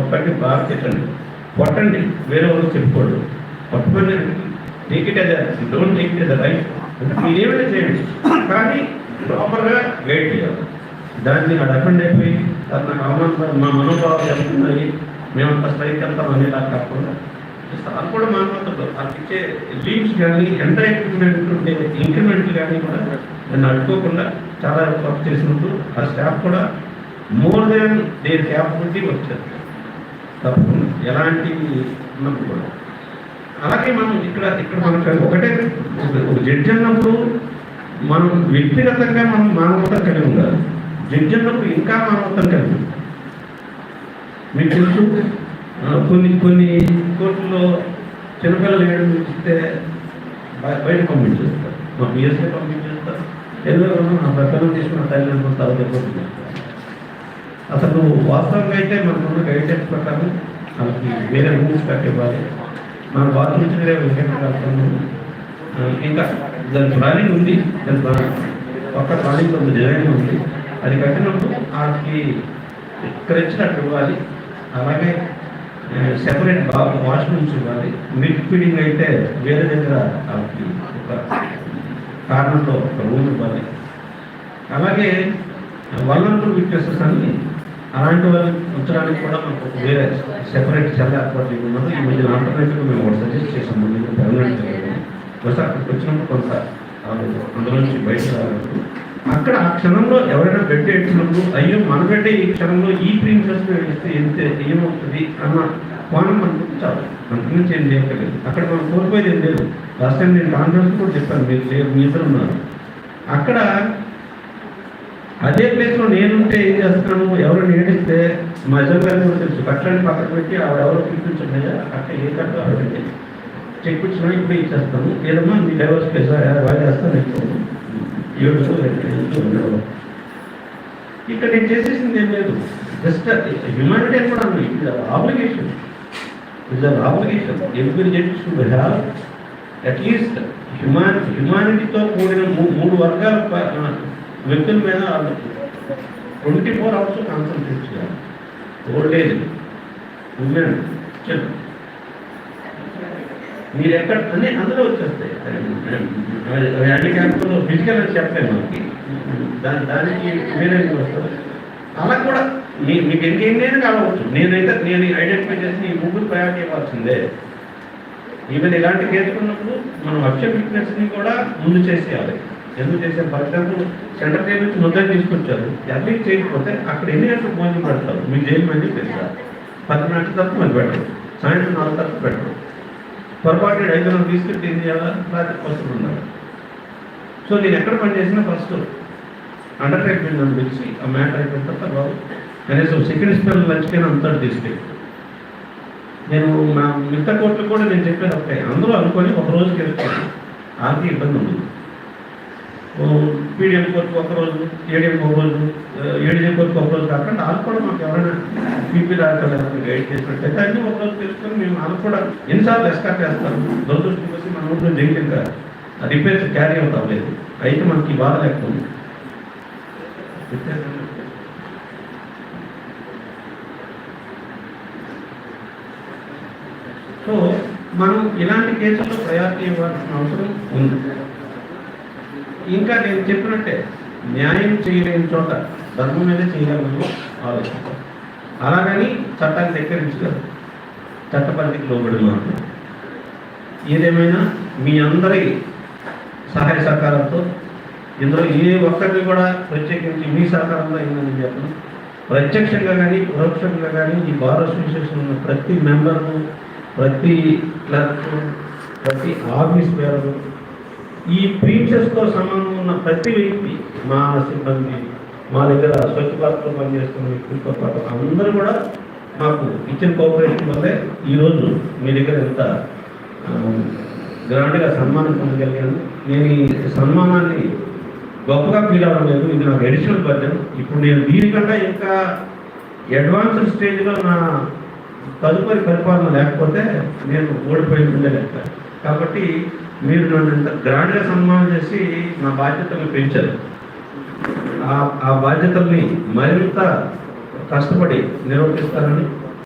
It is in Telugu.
ఒక్కటి బాగా తిట్టండి, కొట్టండి, వేరే వాళ్ళు చెప్పుకోండి, కొట్టమని take it as don't take it as right, అంటే మీరేమైనా చేయండి కానీ ప్రాపర్గా గైడ్ చేయాలి. దాన్ని అది అటెండ్ అయిపోయి అది నాకు అవమానం మా మనోభావాలు చెప్తున్నాయి, మేమంతా స్ట్రైక్ వెళ్తాం అనేలా కాకుండా అది కూడా మానవతలు వాళ్ళకి ఇచ్చే లీవ్స్ కానీ ఎంటర్టైన్మెంట్ ఉండే ఇంక్రిమెంట్లు కానీ కూడా దాన్ని అడ్డుకోకుండా చాలా వర్క్ చేసినప్పుడు ఆ స్టాఫ్ కూడా మోర్ దాన్ దేర్ క్యాపబిలిటీ వచ్చారు తప్పకుండా ఎలాంటి ఉన్నప్పుడు కూడా. అలాగే మనం ఇక్కడ మనకు ఒకటే ఒక జడ్జి అన్నప్పుడు మనం వ్యక్తిగతంగా మనం మానవత కలిగి ఉండాలి, జడ్జి అన్నప్పుడు ఇంకా మానవతం కలిగి. మీకు తెలుసు కొన్ని కోర్టుల్లో చిన్నపిల్లలు వేయడం ఇస్తే బయట పంపించేస్తారు, మా పిఎస్ఏ పంపించేస్తారు, ఏదో నా ప్రకారం తీసుకున్న తల్లిదండ్రులు తరగతి. అసలు వాస్తవంగా అయితే మనకున్న గైడ్లైన్స్ ప్రకారం వాళ్ళకి వేరే రూల్స్ కట్టివ్వాలి. మన బాత్రూమ్స్ వెంకటం ఇంకా దాని ప్లానింగ్ ఉంది, దాని పక్క ప్లానింగ్ ఉంది, డిజైన్ ఉంది. అది కట్టినప్పుడు వాళ్ళకి ఇక్కడ ఇచ్చినట్టు ఇవ్వాలి. అలాగే సెపరేట్ వాష్రూమ్స్ ఇవ్వాలి. మిల్క్ ఫీడింగ్ అయితే వేరే దగ్గర వాళ్ళకి ఒక కార్నర్లో ఒక రూమ్ ఇవ్వాలి. అలాగే వల్నరబుల్ విట్నెసెస్ అని అలాంటి వాళ్ళు ఉంచడానికి కూడా మనకు వేరే సెపరేట్ సెల్ ఏర్పాటు ఉన్నది. ఈ మధ్య ఆల్టర్నేటివ్గా మేము ఒకటి సజెస్ట్ చేసాము. పర్మనెంట్ బస్ అక్కడికి వచ్చినప్పుడు కొంత అందులో నుంచి బయట రావాలి. అక్కడ ఆ క్షణంలో ఎవరైనా బెడ్ ఎట్టినప్పుడు అయ్యో మన బెడ్ ఈ క్షణంలో ఈ ప్రీమియస్ ఇస్తే ఎంత ఏమవుతుంది అన్న కోణం మనకు చాలు, అంతకుమించి ఏం చేయగలేదు. అక్కడ మనం కోల్పోయేది ఏం లేదు. లాస్ట్ టైం నేను కాన్ఫరెన్స్ కూడా చెప్పాను, మీరు మీ ఇద్దరు ఉన్నారు అక్కడ. అదే ప్లేస్లో నేనుంటే ఏం చేస్తున్నాను, ఎవరు నేడిస్తే మా ఎజర్ కూడా తెలుసు, కట్టలని పక్కన పెట్టి ఎవరు పిలిపించండి అట్ట ఏ కట్ట అడగండి చెప్పించిన ఇప్పుడు ఇచ్చేస్తాను, ఏదమ్మా మీ డైవర్స్ కేసు వాళ్ళు చేస్తాను ఎక్కువ 7 రోజులు. ఇక్కడ నేను చేసేసింది ఏం లేదు, జస్ట్ హ్యూమానిటీ అని కూడా అన్నాను. ఇది obligation, every judge should have at least హ్యుమానిటీతో కూడిన 3 వర్గాల వ్యక్తుల మీద 24 hours కాన్సన్ట్రేట్ చేయాలి. ఓల్డ్ ఏజ్, ఉమెన్, చిల్డ్రన్ మీరు ఎక్కడ అన్నీ అందులో వచ్చేస్తాయి. హ్యాండిక్యాప్లో ఫిజికల్ అని చెప్పలేదు మనకి, దానికి వేరే వస్తుంది. అలా కూడా మీకు ఇంకేం కావచ్చు. నేను ఐడెంటిఫై చేసి ఈ 3 ప్రయారిటీ ఇవ్వాల్సిందే. ఈవెన్ ఇలాంటి కేసుకున్నప్పుడు మనం అబ్జెక్ట్ ఫిట్నెస్ని కూడా ముందు చేసేయాలి. ఎందుకు చేసాం, ఫర్ ఎగ్జాంపుల్ సెంటర్ జైలు నుంచి ముద్ద తీసుకొచ్చారు, ఎర్లీ చేయకపోతే అక్కడ ఎన్ని గంటలకు భోజనం పెడతారు, మీకు జైలు మంది పెడతారు. 10 గంటల తరపు మంది పెట్టరు, సాయంత్రం 4 తరపు పెట్టరు. పొరపాటు 5 గంటలు తీసుకెళ్తే ఏం చేయాలా, రాత్రి ఫస్ట్ ఉండాలి. సో నేను ఎక్కడ పని చేసినా ఫస్ట్ అండర్ ట్రీట్మెంట్ అని పిలిచి ఆ మ్యాటర్ అయిపోయిన తర్వాత బాబు కనీసం సెకండ్ స్పెల్ లంచ్కైనా అంతా తీసుకెళ్ళి నేను మా మిగతా కోర్టులు కూడా నేను చెప్పేది ఒకటే, అందరూ అనుకొని ఒక రోజుకి వెళ్తాను. వాళ్ళకి ఇబ్బంది ఉంది. పీడిఎం కోర్టుకు ఒకరోజు, ఏడిఎం ఒక రోజు, ఏడిఎం కోర్టుకు ఒక రోజు కాకుండా వాళ్ళు కూడా మాకు ఎవరైనా పీపీ రాకపోతే గైడ్ చేసినట్టయితే అన్నీ ఒక రోజు తెలుసుకొని మేము వాళ్ళు కూడా ఎన్నిసార్లు ఎస్కార్ట్ చేస్తాం. దురదృష్టం వచ్చి మన ఊళ్ళో జైలు ఇంకా రిపేర్స్ క్యారీ అవుతాం లేదు, అయితే మనకి బాధ లేకపోతుంది. సో మనం ఇలాంటి కేసుల్లో ప్రయారిటీ ఇవ్వాల్సిన అవసరం ఉంది. ఇంకా నేను చెప్పినట్టే న్యాయం చేయలేని చోట ధర్మం మీదే చేయగలను ఆలోచించాలి. అలాగని చట్టాన్ని ధిక్కరించగలరు, చట్టపరిధికి లోబడి మాత్రం. ఏదేమైనా మీ అందరి సహాయ సహకారంతో ఇందులో ఏ ఒక్కరిని కూడా ప్రత్యేకించి మీ సహకారంలో అయిందని చెప్పను. ప్రత్యక్షంగా కానీ పరోక్షంగా కానీ ఈ బార్ అసోసియేషన్ ఉన్న ప్రతి మెంబరు, ప్రతి క్లర్క్, ప్రతి ఆఫీస్ పేరు, ఈ ప్రీమియస్తో సంబంధం ఉన్న ప్రతి వ్యక్తి, మా సిబ్బంది, మా దగ్గర స్వచ్ఛ భారత్లో పనిచేస్తున్న వ్యక్తులతో పాటు అందరూ కూడా మాకు ఇచ్చిన కోఆపరేషన్ వల్లే ఈరోజు మీ దగ్గర ఎంత గ్రాండ్గా సన్మానం పొందగలిగాను. నేను ఈ సన్మానాన్ని గొప్పగా ఫీల్ అవ్వడం లేదు, ఇది నాకు అడిషనల్ బర్డెన్. ఇప్పుడు నేను దీనికంటే ఇంకా అడ్వాన్స్డ్ స్టేజ్లో నా తదుపరి పరిపాలన లేకపోతే నేను ఓడిపోయిందే లెక్క. కాబట్టి మీరు నన్ను ఇంత గ్రాండ్గా సన్మానం చేసి నా బాధ్యతలను పెంచారు. ఆ బాధ్యతల్ని మరింత కష్టపడి నిర్వర్తిస్తారని